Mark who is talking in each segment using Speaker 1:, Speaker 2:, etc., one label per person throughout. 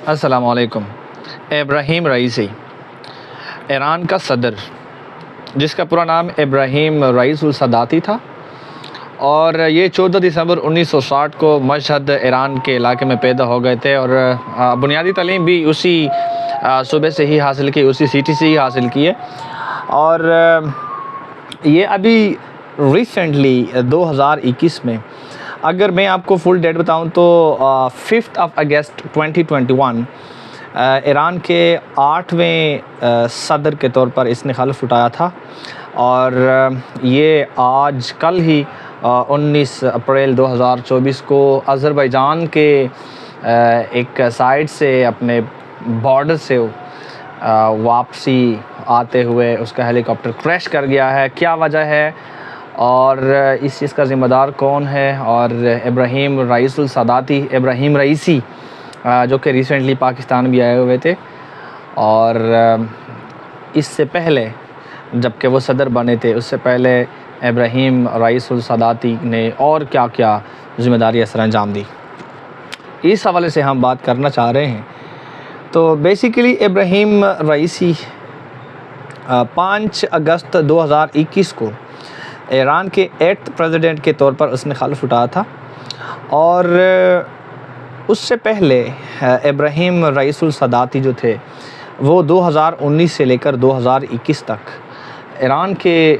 Speaker 1: अस्सलामु अलैकुम। इब्राहीम रईसी ईरान का सदर, जिसका पूरा नाम इब्राहीम रईसुल सदाती था, और ये 14 दिसंबर 1960 को मशहद ईरान के इलाके में पैदा हो गए थे। और बुनियादी तालीम भी उसी सूबे से ही हासिल की, उसी सिटी से ही हासिल की है। और ये अभी रिसेंटली 2021 में, अगर मैं आपको फुल डेट बताऊं तो 5 अगस्त 2021 ईरान के 8वें सदर के तौर पर इसने हल्फ उठाया था। और ये आज कल ही 19 अप्रैल 2024 को अज़रबैजान के एक साइड से अपने बॉर्डर से वापसी आते हुए उसका हेलीकॉप्टर क्रैश कर गया है। क्या वजह है और इस चीज़ का ज़िम्मेदार कौन है? और इब्राहीम रईसुल सदाती, इब्राहीम रईसी, जो कि रिसेंटली पाकिस्तान भी आए हुए थे, और इससे पहले जबकि वो सदर बने थे, उससे पहले इब्राहीम रईसुल सदाती ने और क्या क्या ज़िम्मेदारी सर अंजाम दी, इस हवाले से हम बात करना चाह रहे हैं। तो बेसिकली इब्राहीम रईसी 5 अगस्त 2021 को ईरान के 8th प्रेसिडेंट के तौर पर उसने हल्फ उठाया था। और उससे पहले इब्राहीम रईसुल सदाती जो थे वो 2019 से लेकर 2021 तक ईरान के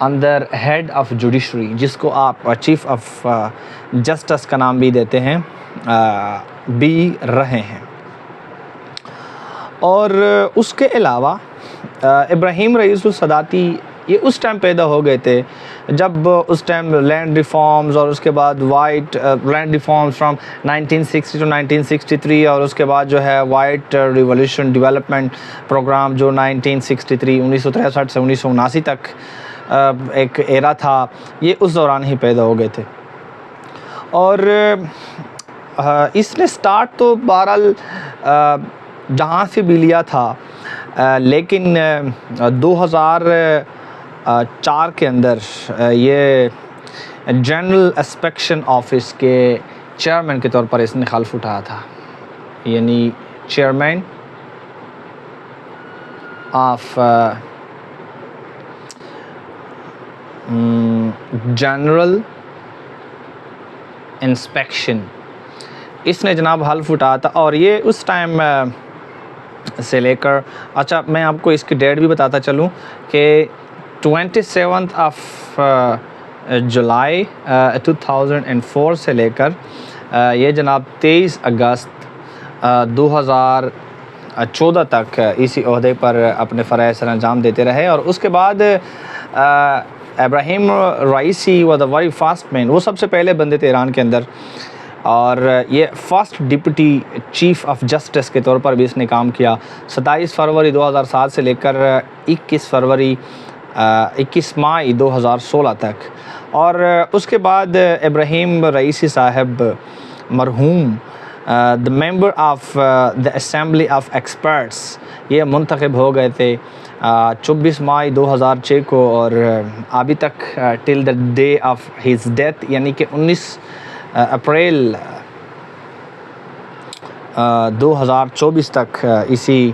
Speaker 1: अंदर हेड ऑफ़ जुडिशरी, जिसको आप चीफ़ ऑफ जस्टिस का नाम भी देते हैं, भी रहे हैं। और उसके अलावा इब्राहीम रईसुल सदाती ये उस टाइम पैदा हो गए थे जब उस टाइम लैंड रिफॉर्म्स, और उसके बाद white land reforms from 1960 to 1963, और उसके बाद जो है वाइट रिवॉल्यूशन डेवलपमेंट प्रोग्राम जो 1963 से 1979 तक एक एरा था, ये उस दौरान ही पैदा हो गए थे। और इसने स्टार्ट तो बहरहाल जहाँ से भी लिया था, लेकिन 2004 के अंदर ये जनरल इंस्पेक्शन ऑफिस के चेयरमैन के तौर पर इसने हल्फ उठाया था, यानी चेयरमैन ऑफ जनरल इंस्पेक्शन, इसने जनाब हल्फ उठाया था। और ये उस टाइम से लेकर, अच्छा मैं आपको इसकी डेट भी बताता चलूँ कि 27 जुलाई 2004 से लेकर ये जनाब 23 अगस्त 2014 तक इसी ओहदे पर अपने फ़राइज़ सर अंजाम देते रहे। और उसके बाद Ibrahim Raisi was the very first man, वो सबसे पहले बंदे थे ईरान के अंदर। और ये first deputy chief of justice के तौर पर भी इसने काम किया 27 फरवरी 2007 से लेकर 21 मई 2016 तक। और उसके बाद इब्राहीम रईसी साहब मरहूम the member of the assembly of experts, ये मुंतखब हो गए थे 24 मई 2006 को, और अभी तक till the day of his death, यानी कि 19 अप्रैल 2024 तक इसी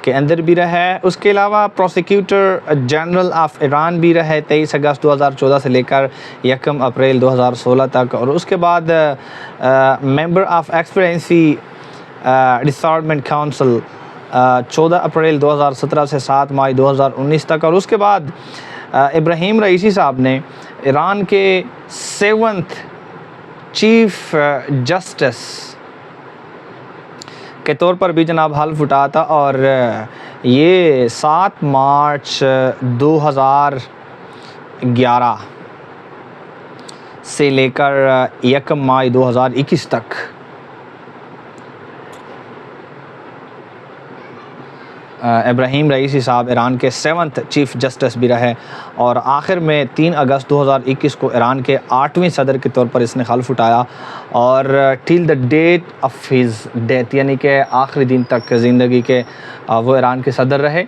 Speaker 1: के अंदर भी रहा है। उसके अलावा प्रोसिक्यूटर जनरल ऑफ ईरान भी रहे 23 अगस्त 2014 से लेकर 1 अप्रैल 2016 तक। और उसके बाद मेंबर ऑफ एक्सपीरियंसी डिपार्टमेंट काउंसिल 14 अप्रैल 2017 से 7 मई 2019 तक। और उसके बाद इब्राहीम रईसी साहब ने ईरान के 7th चीफ़ जस्टिस के तौर पर भी जनाब हल्फ उठाया था। और ये 7 मार्च 2011 से लेकर 1 मई 2021 तक इब्राहीम रईसी साहब ईरान के 7th चीफ़ जस्टिस भी रहे। और आखिर में 3 अगस्त 2021 को ईरान के 8वें सदर के तौर पर इसने हल्फ उठाया, और till the date of his death, यानी कि आखिरी दिन तक ज़िंदगी के वो ईरान के सदर रहे।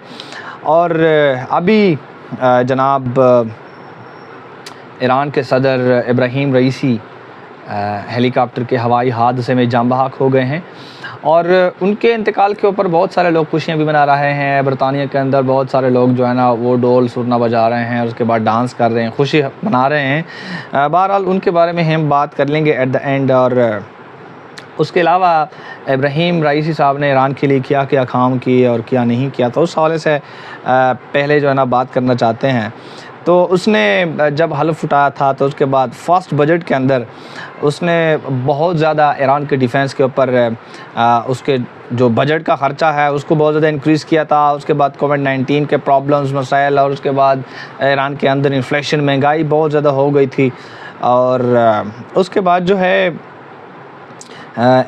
Speaker 1: और अभी जनाब ईरान के सदर इब्राहीम रईसी हेलीकॉप्टर के हवाई हादसे में जान बहक हो गए हैं। और उनके इंतकाल के ऊपर बहुत सारे लोग खुशियाँ भी मना रहे हैं। बरतानिया के अंदर बहुत सारे लोग जो है ना वो ढोल सुरना बजा रहे हैं, उसके बाद डांस कर रहे हैं, खुशी मना रहे हैं। बहरहाल उनके बारे में हम बात कर लेंगे एट द एंड। और उसके अलावा इब्राहिम रईसी साहब ने ईरान के लिए क्या क्या काम किए और क्या नहीं किया, तो उस हवाले से पहले जो है ना बात करना चाहते हैं। तो उसने जब हल्फ उठाया था तो उसके बाद फर्स्ट बजट के अंदर उसने बहुत ज़्यादा ईरान के डिफेंस के ऊपर उसके जो बजट का ख़र्चा है उसको बहुत ज़्यादा इंक्रीज़ किया था। उसके बाद कोविड-19 के प्रॉब्लम्स मसाइल, और उसके बाद ईरान के अंदर इन्फ्लेशन, महंगाई बहुत ज़्यादा हो गई थी। और उसके बाद जो है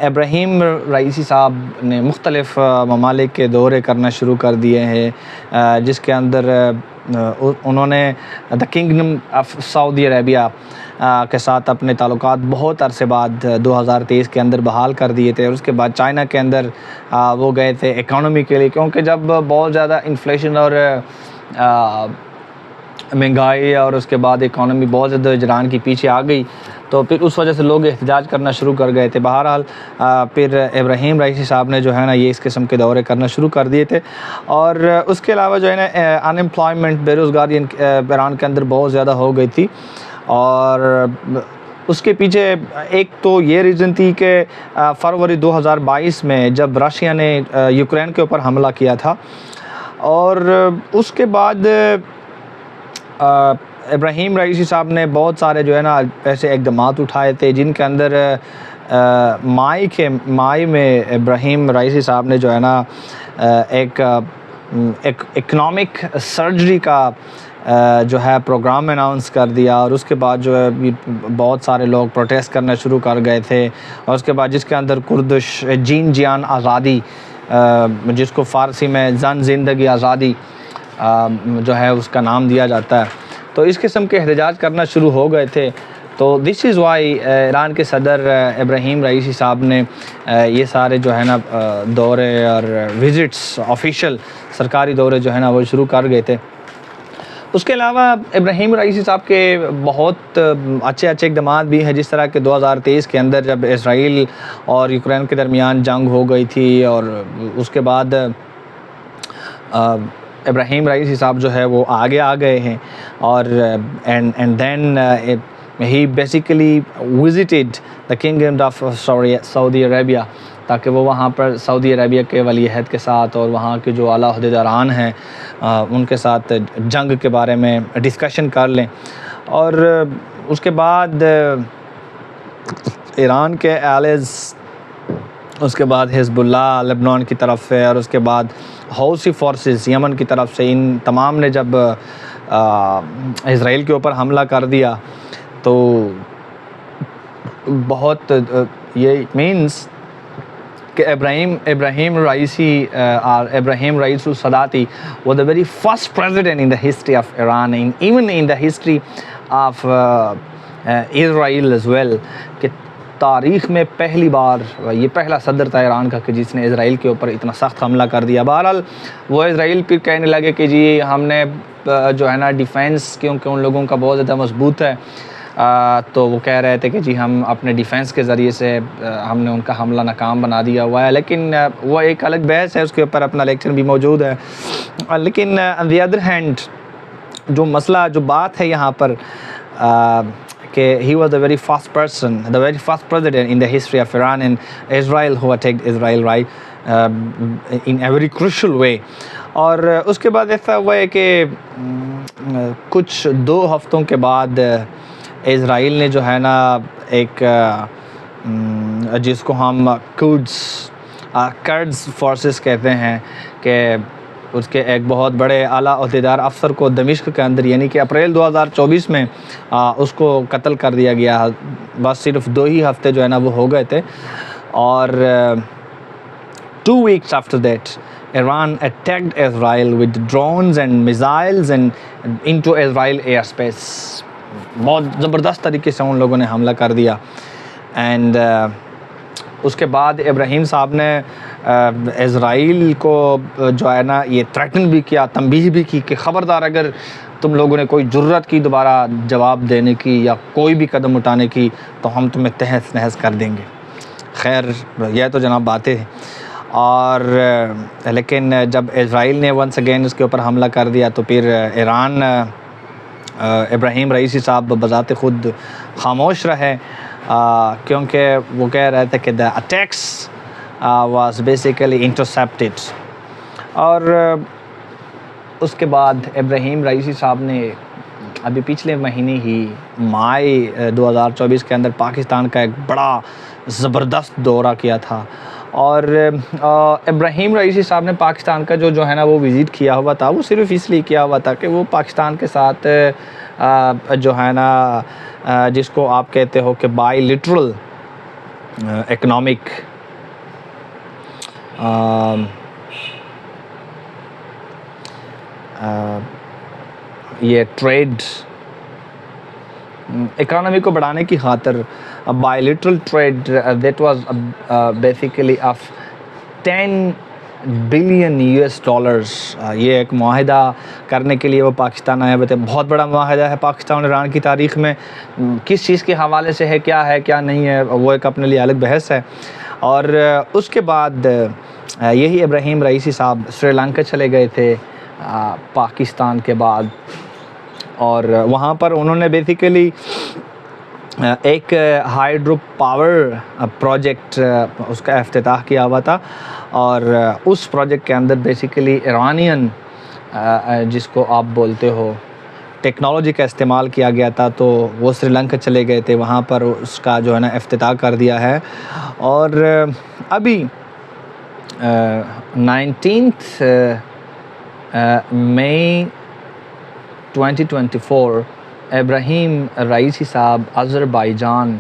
Speaker 1: इब्राहिम रईसी साहब ने मुख्तलिफ़ ममालिक के दौरे करना शुरू कर दिए हैं, जिसके अंदर उन्होंने the kingdom of Saudi Arabia के साथ अपने ताल्लुकात बहुत अरसे बाद 2023 के अंदर बहाल कर दिए थे। और उसके बाद चाइना के अंदर वो गए थे इकॉनमी के लिए, क्योंकि जब बहुत ज़्यादा इन्फ्लेशन और महंगाई और उसके बाद इकॉनमी बहुत ज़्यादा ईरान की पीछे आ गई, तो फिर उस वजह से लोग एहतजाज करना शुरू कर गए थे। बहरहाल फिर इब्राहिम रईसी साहब ने जो है ना ये इस किस्म के दौरे करना शुरू कर दिए थे। और उसके अलावा जो है ना अनएम्प्लॉयमेंट, बेरोज़गारी ईरान के अंदर बहुत ज़्यादा हो गई थी। और उसके पीछे एक तो ये रीज़न थी कि फरवरी 2022 में जब रशिया ने यूक्रेन के ऊपर हमला किया था, और उसके बाद इब्राहिम रईसी साहब ने बहुत सारे जो है ना ऐसे इक़दामात उठाए थे, जिनके अंदर मई में इब्राहिम रईसी साहब ने जो है ना एक इकनॉमिक सर्जरी का जो है प्रोग्राम अनाउंस कर दिया। और उसके बाद जो है बहुत सारे लोग प्रोटेस्ट करना शुरू कर गए थे। और उसके बाद जिसके अंदर कुर्दिश जीन जियान आज़ादी, जिसको फ़ारसी में जन ज़िंदगी आज़ादी जो है उसका नाम दिया जाता है, तो इस किस्म के एहतजाज करना शुरू हो गए थे। तो दिस इज़ वाई ईरान के सदर इब्राहिम रईसी साहब ने ये सारे जो है ना दौरे और विज़िट्स, ऑफिशियल सरकारी दौरे जो है ना वो शुरू कर गए थे। उसके अलावा इब्राहिम रईसी साहब के बहुत अच्छे अच्छे इक़दामात भी हैं, जिस तरह के 2023 के अंदर जब इसराइल और यूक्रेन के दरमियान जंग हो गई थी, और उसके बाद इब्राहिम रईसी साहब जो है वो आगे आ गए हैं। और and then he basically visited the kingdom of Saudi Arabia, ताकि वो वहाँ पर सऊदी अरेबिया के वली अहद के साथ और वहाँ के जो आला ओहदेदारान हैं उनके साथ जंग के बारे में डिस्कशन कर लें। और उसके बाद ईरान के एलेज, उसके बाद हिज़्बुल्लाह लेबनान की तरफ से, और उसके बाद हौसी फोर्सेस यमन की तरफ से, इन तमाम ने जब इज़राइल के ऊपर हमला कर दिया, तो बहुत ये मीन्स कि इब्राहिम रईसी सदाती was the very first president in the history of Iran, even in the history of Israel as well, कि तारीख़ में पहली बार ये पहला सदर था ईरान का कि जिसने इज़राइल के ऊपर इतना सख्त हमला कर दिया। बहरहाल वो इज़राइल फिर कहने लगे कि जी हमने जो है ना डिफ़ेंस, क्योंकि उन लोगों का बहुत ज़्यादा मजबूत है, तो वो कह रहे थे कि जी हम अपने डिफ़ेंस के ज़रिए से हमने उनका हमला नाकाम बना दिया हुआ है। लेकिन वो एक अलग बहस है, उसके ऊपर अपना लेक्चर भी मौजूद है। लेकिन ऑन द अदर हैंड जो मसला, जो बात है यहाँ पर कि he was the very first person, the very first president in the history of Iran and Israel who attacked Israel, right, in a very crucial way. और उसके बाद ऐसा हुआ है कि कुछ 2 हफ्तों के बाद इज़राइल ने जो है ना एक जिसको हम कर्ड्स फोर्सेस कहते हैं, कि उसके एक बहुत बड़े आला ओहदेदार अफसर को दमिश्क के अंदर, यानी कि अप्रैल 2024 में उसको कत्ल कर दिया गया। बस सिर्फ 2 ही हफ्ते जो है ना वो हो गए थे। और 2 weeks after that Iran attacked Israel with drones and missiles and into Israel airspace. बहुत ज़बरदस्त तरीके से उन लोगों ने हमला कर दिया। एंड उसके बाद इब्राहिम साहब ने इज़राइल को जो है ना ये थ्रेटन भी किया, तंबीह भी की कि ख़बरदार अगर तुम लोगों ने कोई जुर्रत की दोबारा जवाब देने की या कोई भी कदम उठाने की, तो हम तुम्हें तहस नहस कर देंगे। खैर यह तो जनाब बातें हैं। और लेकिन जब इज़राइल ने वंस अगेन उसके ऊपर हमला कर दिया तो फिर ईरान, इब्राहीम रईसी साहब बज़ाते ख़ुद ख़ामोश रहे, क्योंकि वो कह रहे थे कि the attacks was basically intercepted. और उसके बाद इब्राहीम रईसी साहब ने अभी पिछले महीने ही मई 2024 के अंदर पाकिस्तान का एक बड़ा ज़बरदस्त दौरा किया था। और इब्राहीम रईसी साहब ने पाकिस्तान का जो है ना वो विज़िट किया हुआ था, वो सिर्फ़ इसलिए किया हुआ था कि वो पाकिस्तान के साथ जो है ना जिसको आप कहते हो कि बायलैटरल इकनॉमिक ये ट्रेड इकॉनमी को बढ़ाने की खातिर bilateral trade that was basically of 10 billion US dollars, ये एक मुआहिदा करने के लिए वो पाकिस्तान आए हुए थे। बहुत बड़ा मुआहिदा है पाकिस्तान और ईरान की तारीख़ में, किस चीज़ के हवाले से है क्या नहीं है, वो एक अपने लिए अलग बहस है। और उसके बाद यही इब्राहीम रईसी साहब श्रीलंका चले गए थे पाकिस्तान के बाद, और वहाँ पर उन्होंने बेसिकली एक हाइड्रो पावर प्रोजेक्ट उसका इफ्तिताह किया हुआ था। और उस प्रोजेक्ट के अंदर बेसिकली ईरानियन जिसको आप बोलते हो टेक्नोलॉजी का इस्तेमाल किया गया था, तो वो श्रीलंका चले गए थे, वहाँ पर उसका जो है ना इफ्तिताह कर दिया है। और अभी 19 मई 2024 इब्राहीम रईसी साहब अज़रबैजान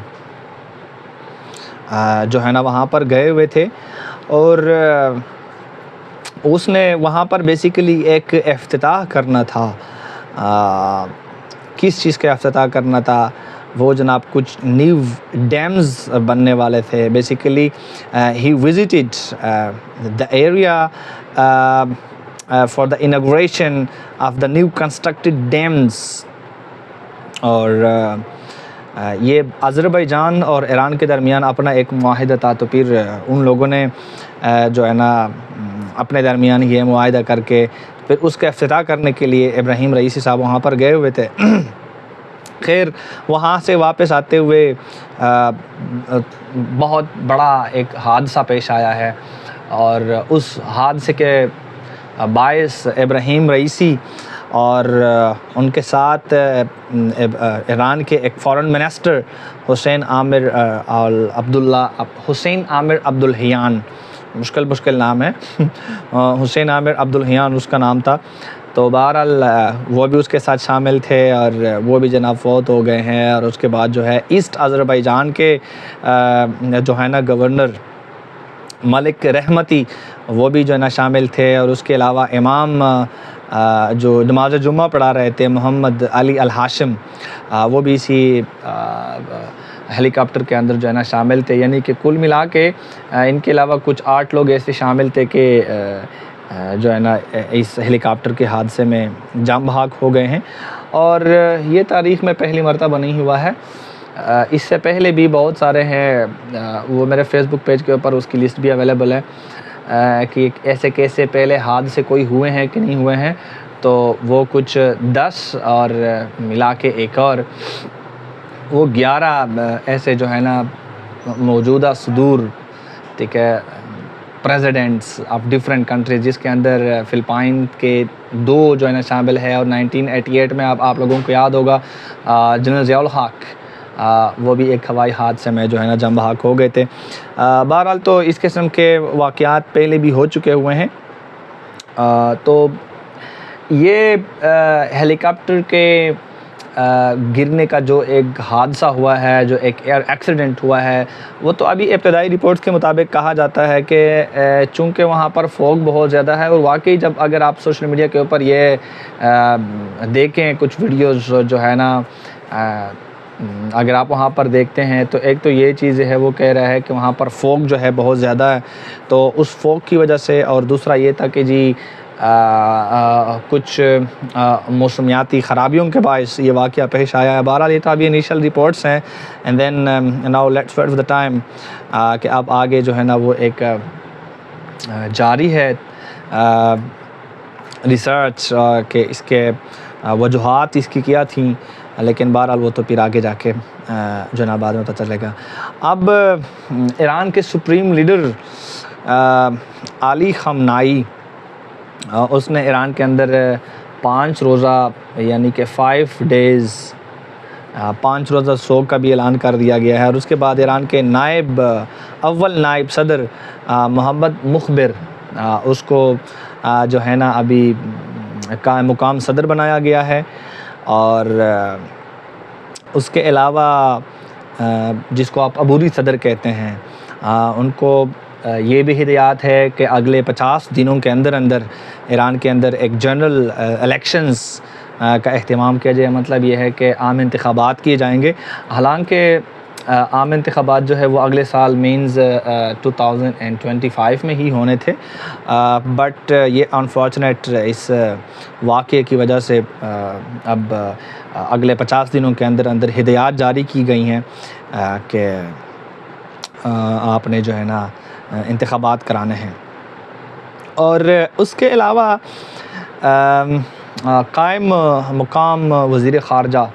Speaker 1: जो है ना वहाँ पर गए हुए थे, और उसने वहाँ पर बेसिकली एक इफ्तिताह करना था। किस चीज़ का इफ्तिताह करना था? वो जनाब कुछ न्यू डैम्स बनने वाले थे। Basically he visited the area for the inauguration of the new constructed dams. और ये अज़रबैजान और ईरान के दरमियान अपना एक मुआहिदा था, तो फिर उन लोगों ने जो है ना अपने दरमियान ये मुआहिदा करके फिर उसका इफ्तिताह करने के लिए इब्राहीम रईसी साहब वहाँ पर गए हुए थे। खैर वहाँ से वापस आते हुए बहुत बड़ा एक हादसा पेश आया है, और उस हादसे के बायस इब्राहीम रईसी और उनके साथ ईरान के एक foreign minister Hussain Aamir Abdollahian, मुश्किल नाम है हुसैन आमिर अब्दुल्लाहियान उसका नाम था। तो बहरहाल वो भी उसके साथ शामिल थे, और वो भी जनाब फौत हो गए हैं। और उसके बाद जो है ईस्ट अज़रबैजान के जो है ना गवर्नर मलिक रहमती, वो भी जो है ना शामिल थे। और उसके अलावा इमाम जो नमाज जुम्मा पढ़ा रहे थे मोहम्मद अली अल हाशिम, वो भी इसी हेलीकॉप्टर के अंदर जो है ना शामिल थे। यानी कि कुल मिला के इनके अलावा कुछ 8 लोग ऐसे शामिल थे कि जो है ना इस हेलीकॉप्टर के हादसे में जान बहक हो गए हैं। और ये तारीख़ में पहली मरतबा नहीं हुआ है, इससे पहले भी बहुत सारे हैं। वो मेरे फेसबुक पेज के ऊपर उसकी लिस्ट भी अवेलेबल है कि ऐसे कैसे पहले हादसे कोई हुए हैं कि नहीं हुए हैं। तो वो कुछ 10 और मिला के एक और वो 11 ऐसे जो है ना मौजूदा सदूर, ठीक है, प्रेसिडेंट्स ऑफ डिफरेंट कंट्रीज़, जिसके अंदर फ़िलिपाइन के 2 जो है ना शामिल है। और 1988 में आप लोगों को याद होगा जनरल ज़ियाउल हक, वो भी एक हवाई हादसे में जो है ना जम बहक हो गए थे। बहरहाल तो इस किस्म के वाक़यात पहले भी हो चुके हुए हैं। तो ये हेलीकॉप्टर के गिरने का जो एक हादसा हुआ है, जो एक एयर एक्सीडेंट हुआ है, वो तो अभी इब्तदाई रिपोर्ट्स के मुताबिक कहा जाता है कि चूँकि वहाँ पर फॉग बहुत ज़्यादा है। और वाकई जब अगर आप सोशल मीडिया के ऊपर ये देखें कुछ वीडियोज़ जो है ना, अगर आप वहाँ पर देखते हैं तो एक तो ये चीज़ है, वो कह रहा है कि वहाँ पर फॉग जो है बहुत ज़्यादा है, तो उस फॉग की वजह से। और दूसरा ये था कि जी कुछ मौसमियाती ख़राबियों के बायस ये वाक़या पेश आया है। बहरहाल ये तो अभी इनिशियल रिपोर्ट्स हैं, and then now let's wait for the time कि अब आगे जो है ना वो एक जारी है रिसर्च के इसके वजूहात इसकी क्या थी, लेकिन बहरहाल वो तो फिर आगे जाके जो ना बाद में पता चलेगा। अब ईरान के सुप्रीम लीडर अली ख़amenei उसने ईरान के अंदर 5 रोज़ा यानी कि 5 डेज़ 5 रोज़ा सोग का भी ऐलान कर दिया गया है। और उसके बाद ईरान के अव्वल नायब सदर मोहम्मद मुखबिर उसको जो है ना अभी का मुकाम सदर बनाया गया है। और उसके अलावा जिसको आप अबूरी सदर कहते हैं उनको ये भी हिदायत है कि अगले 50 दिनों के अंदर अंदर ईरान के अंदर एक जनरल इलेक्शंस का अहतमाम किया जाए। मतलब ये है कि आम इंतखाबात किए जाएंगे। हालांकि आम इंतखाबात जो है वो अगले साल मीन्स 2025 में ही होने थे, बट ये अनफॉर्चुनेट इस वाक़े की वजह से अब अगले 50 दिनों के अंदर अंदर हिदायत जारी की गई हैं कि आपने जो है ना इंतखाबात कराने हैं। और उसके अलावा कायम मुकाम वज़ीर ख़ारजा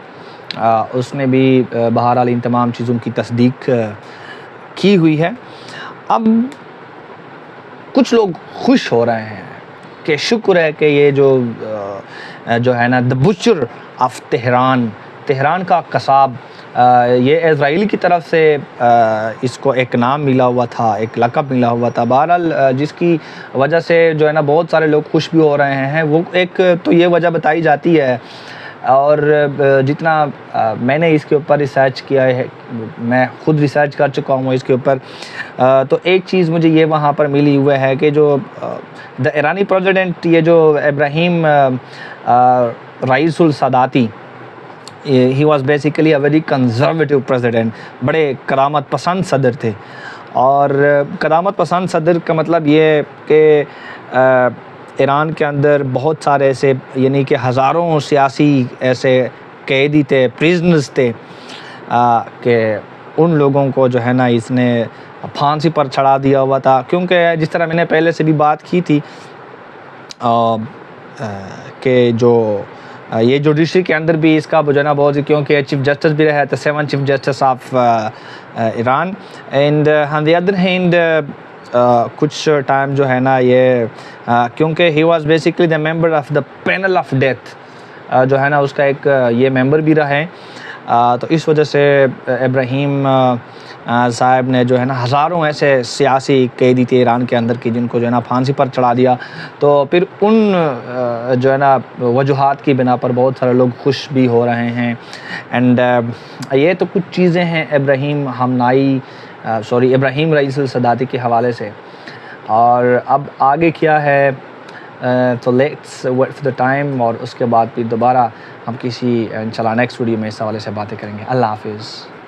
Speaker 1: उसने भी बहरहाल इन तमाम चीज़ों की तस्दीक की हुई है। अब कुछ लोग खुश हो रहे हैं कि शुक्र है कि ये जो है ना द बुचर ऑफ तेहरान का कसाब, ये इज़राइल की तरफ से इसको एक नाम मिला हुआ था, एक लक़ब मिला हुआ था। बहरहाल जिसकी वजह से जो है ना बहुत सारे लोग खुश भी हो रहे हैं। वो एक तो ये वजह बताई जाती है, और जितना मैंने इसके ऊपर रिसर्च किया है, मैं ख़ुद रिसर्च कर चुका हूँ इसके ऊपर, तो एक चीज़ मुझे ये वहाँ पर मिली हुई है कि जो द ईरानी प्रेसिडेंट ये जो Ibrahim Raisul Sadati, he was basically a very conservative president, बड़े करामत पसंद सदर थे। और करामत पसंद सदर का मतलब ये कि ईरान के अंदर बहुत सारे ऐसे यानी कि हज़ारों सियासी ऐसे कैदी थे, प्रिजनर्स थे कि उन लोगों को जो है ना इसने फांसी पर चढ़ा दिया हुआ था। क्योंकि जिस तरह मैंने पहले से भी बात की थी कि जो ये जुडिशरी के अंदर भी इसका जो है ना बहुत, क्योंकि चीफ जस्टिस भी रहे थे 7 chief justice of Iran, and on the other hand कुछ टाइम जो है ना ये क्योंकि he was basically the member of the panel of death, जो है ना उसका एक ये मेंबर भी रहे। तो इस वजह से इब्राहिम साहब ने जो है ना हज़ारों ऐसे सियासी कैदी थे ईरान के अंदर की जिनको जो है ना फांसी पर चढ़ा दिया। तो फिर उन जो है ना वजूहात की बिना पर बहुत सारे लोग खुश भी हो रहे हैं। एंड ये तो कुछ चीज़ें हैं इब्राहिम रईसुल सदाती के हवाले से। और अब आगे क्या है तो let's wait for the time, और उसके बाद फिर दोबारा हम किसी इंशाल्लाह नेक्स्ट वीडियो में इस हवाले से बातें करेंगे। अल्लाह हाफिज़।